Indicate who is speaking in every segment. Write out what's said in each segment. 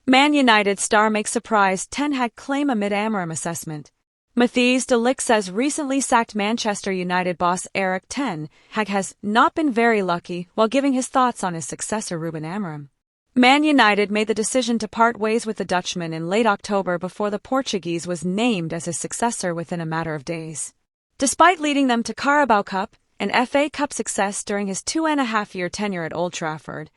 Speaker 1: Man United star makes surprise Ten Hag claim amid Amorim assessment. Matthijs de Ligt says recently sacked Manchester United boss Erik Ten Hag has not been very lucky while giving his thoughts on his successor Ruben Amorim. Man United made the decision to part ways with the Dutchman in late October before the Portuguese was named as his successor within a matter of days. Despite leading them to Carabao Cup and FA Cup success during his 2.5-year tenure at Old Trafford,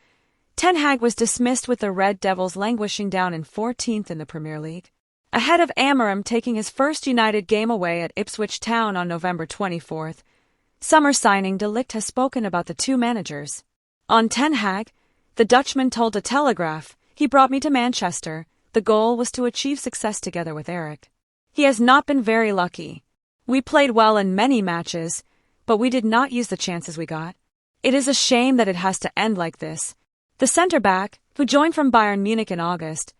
Speaker 1: Ten Hag was dismissed with the Red Devils languishing down in 14th in the Premier League. Ahead of Amorim taking his first United game away at Ipswich Town on November 24th, summer signing de Ligt has spoken about the two managers. On Ten Hag, the Dutchman told a Telegraph, "He brought me to Manchester. The goal was to achieve success together with Erik. He has not been very lucky. We played well in many matches, but we did not use the chances we got. It is a shame that it has to end like this." The centre-back, who joined from Bayern Munich in August,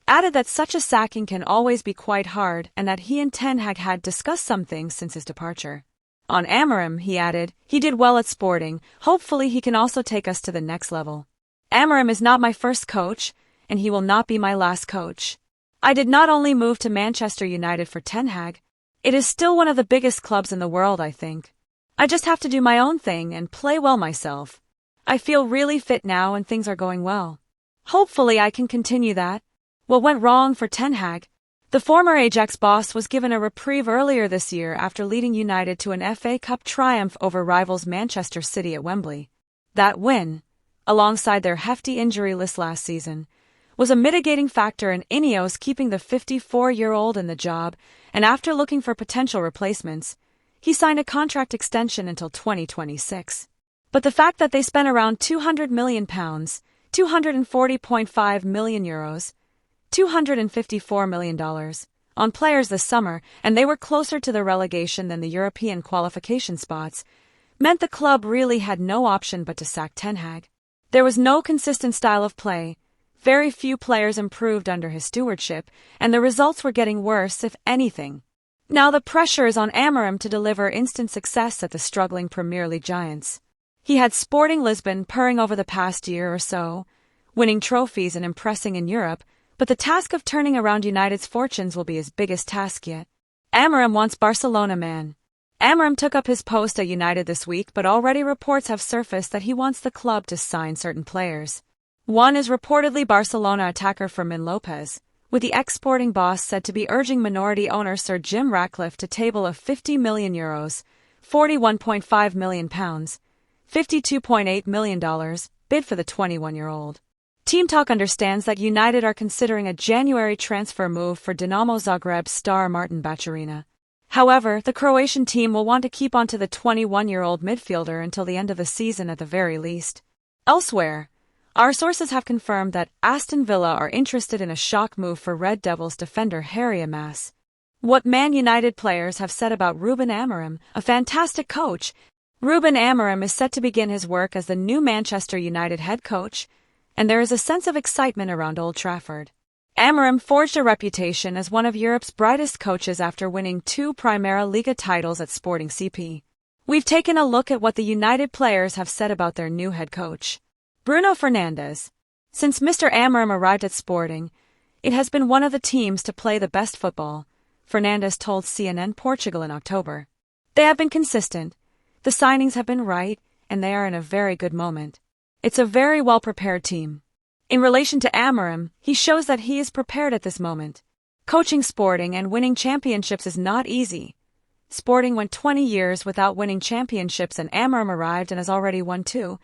Speaker 1: added that such a sacking can always be quite hard and that he and Ten Hag had discussed some things since his departure. On Amorim, he added, "He did well at Sporting. Hopefully he can also take us to the next level. Amorim is not my first coach, and he will not be my last coach. I did not only move to Manchester United for Ten Hag. It is still one of the biggest clubs in the world, I think. I just have to do my own thing and play well myself. I feel really fit now and things are going well. Hopefully I can continue that." What went wrong for Ten Hag? The former Ajax boss was given a reprieve earlier this year after leading United to an FA Cup triumph over rivals Manchester City at Wembley. That win, alongside their hefty injury list last season, was a mitigating factor in Ineos keeping the 54-year-old in the job, and after looking for potential replacements, he signed a contract extension until 2026. But the fact that they spent around £200 million, €240.5 million, $254 million, on players this summer, and they were closer to the relegation than the European qualification spots, meant the club really had no option but to sack Ten Hag. There was no consistent style of play, very few players improved under his stewardship, and the results were getting worse, if anything. Now the pressure is on Amorim to deliver instant success at the struggling Premier League giants. He had Sporting Lisbon purring over the past year or so, winning trophies and impressing in Europe, but the task of turning around United's fortunes will be his biggest task yet. Amorim wants Barcelona man. Amorim took up his post at United this week, but already reports have surfaced that he wants the club to sign certain players. One is reportedly Barcelona attacker Fermin Lopez, with the ex-Sporting boss said to be urging minority owner Sir Jim Ratcliffe to table a €50 million, £41.5 million, $52.8 million, bid for the 21-year-old. Team Talk understands that United are considering a January transfer move for Dinamo Zagreb star Martin Bačarina. However, the Croatian team will want to keep on to the 21-year-old midfielder until the end of the season at the very least. Elsewhere, our sources have confirmed that Aston Villa are interested in a shock move for Red Devils defender Harry Amas. What Man United players have said about Ruben Amorim, a fantastic coach. Ruben Amorim is set to begin his work as the new Manchester United head coach, and there is a sense of excitement around Old Trafford. Amorim forged a reputation as one of Europe's brightest coaches after winning 2 Primera Liga titles at Sporting CP. We've taken a look at what the United players have said about their new head coach, Bruno Fernandes. Since Mr. Amorim arrived at Sporting, it has been one of the teams to play the best football, Fernandes told CNN Portugal in October. They have been consistent, the signings have been right, and they are in a very good moment. It's a very well-prepared team. In relation to Amorim, he shows that he is prepared at this moment. Coaching Sporting and winning championships is not easy. Sporting went 20 years without winning championships and Amorim arrived and has already won 2.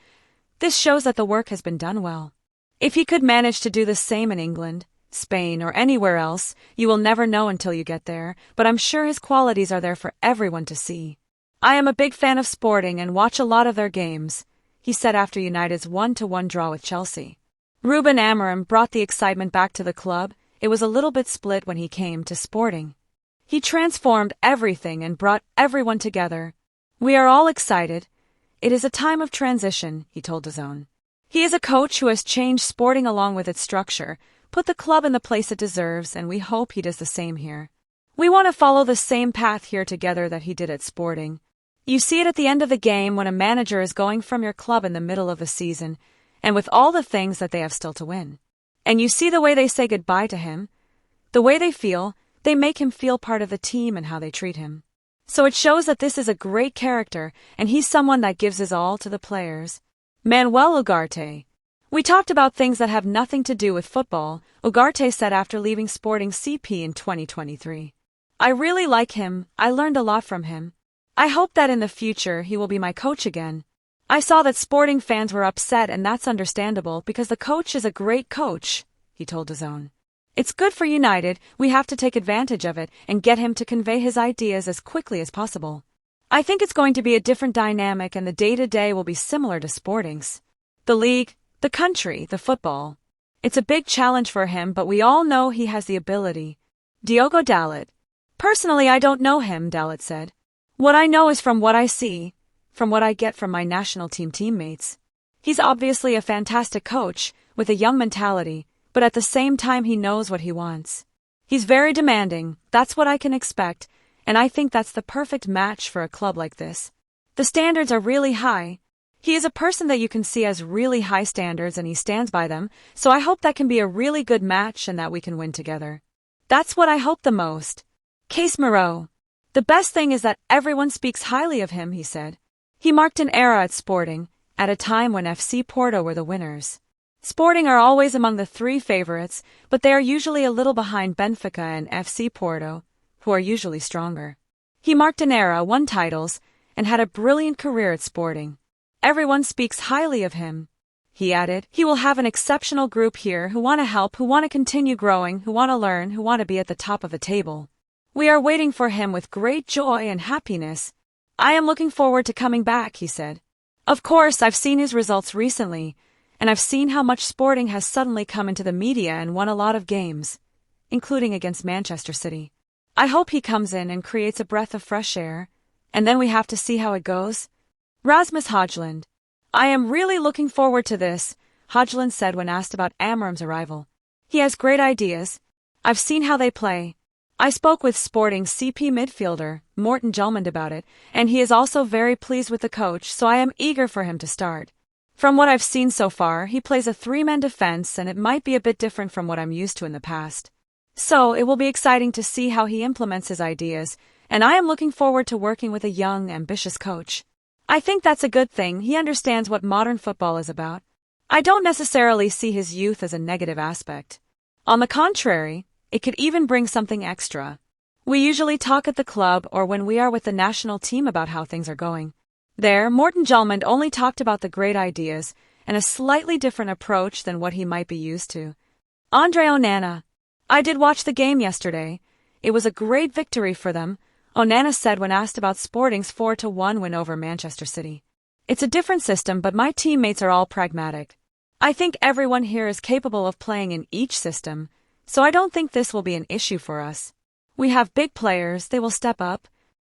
Speaker 1: This shows that the work has been done well. If he could manage to do the same in England, Spain, or anywhere else, you will never know until you get there, but I'm sure his qualities are there for everyone to see. I am a big fan of Sporting and watch a lot of their games, he said after United's 1-1 draw with Chelsea. Ruben Amorim brought the excitement back to the club. It was a little bit split when he came to Sporting. He transformed everything and brought everyone together. We are all excited. It is a time of transition, he told DAZN. He is a coach who has changed Sporting along with its structure, put the club in the place it deserves, and we hope he does the same here. We want to follow the same path here together that he did at Sporting. You see it at the end of the game when a manager is going from your club in the middle of the season, and with all the things that they have still to win. And you see the way they say goodbye to him? The way they feel, they make him feel part of the team and how they treat him. So it shows that this is a great character, and he's someone that gives his all to the players. Manuel Ugarte. We talked about things that have nothing to do with football, Ugarte said after leaving Sporting CP in 2023. I really like him, I learned a lot from him. I hope that in the future he will be my coach again. I saw that Sporting fans were upset, and that's understandable because the coach is a great coach, he told DAZN. It's good for United, we have to take advantage of it and get him to convey his ideas as quickly as possible. I think it's going to be a different dynamic and the day-to-day will be similar to Sporting's. The league, the country, the football. It's a big challenge for him, but we all know he has the ability. Diogo Dalot. Personally, I don't know him, Dalot said. What I know is from what I see, from what I get from my national team teammates. He's obviously a fantastic coach, with a young mentality, but at the same time he knows what he wants. He's very demanding, that's what I can expect, and I think that's the perfect match for a club like this. The standards are really high. He is a person that you can see has really high standards and he stands by them, so I hope that can be a really good match and that we can win together. That's what I hope the most. Case Moreau. The best thing is that everyone speaks highly of him, he said. He marked an era at Sporting, at a time when FC Porto were the winners. Sporting are always among the three favorites, but they are usually a little behind Benfica and FC Porto, who are usually stronger. He marked an era, won titles, and had a brilliant career at Sporting. Everyone speaks highly of him. He added, he will have an exceptional group here who want to help, who want to continue growing, who want to learn, who want to be at the top of the table. We are waiting for him with great joy and happiness. I am looking forward to coming back, he said. Of course, I've seen his results recently, and I've seen how much Sporting has suddenly come into the media and won a lot of games, including against Manchester City. I hope he comes in and creates a breath of fresh air, and then we have to see how it goes. Rasmus Højlund. I am really looking forward to this, Højlund said when asked about Amorim's arrival. He has great ideas. I've seen how they play. I spoke with Sporting CP midfielder, Morten Hjulmand, about it, and he is also very pleased with the coach, so I am eager for him to start. From what I've seen so far, he plays a three-man defense and it might be a bit different from what I'm used to in the past. So it will be exciting to see how he implements his ideas, and I am looking forward to working with a young, ambitious coach. I think that's a good thing, he understands what modern football is about. I don't necessarily see his youth as a negative aspect. On the contrary, it could even bring something extra. We usually talk at the club or when we are with the national team about how things are going. There, Morten Hjulmand only talked about the great ideas and a slightly different approach than what he might be used to. Andre Onana. I did watch the game yesterday. It was a great victory for them, Onana said when asked about Sporting's 4-1 win over Manchester City. It's a different system, but my teammates are all pragmatic. I think everyone here is capable of playing in each system, so I don't think this will be an issue for us. We have big players, they will step up,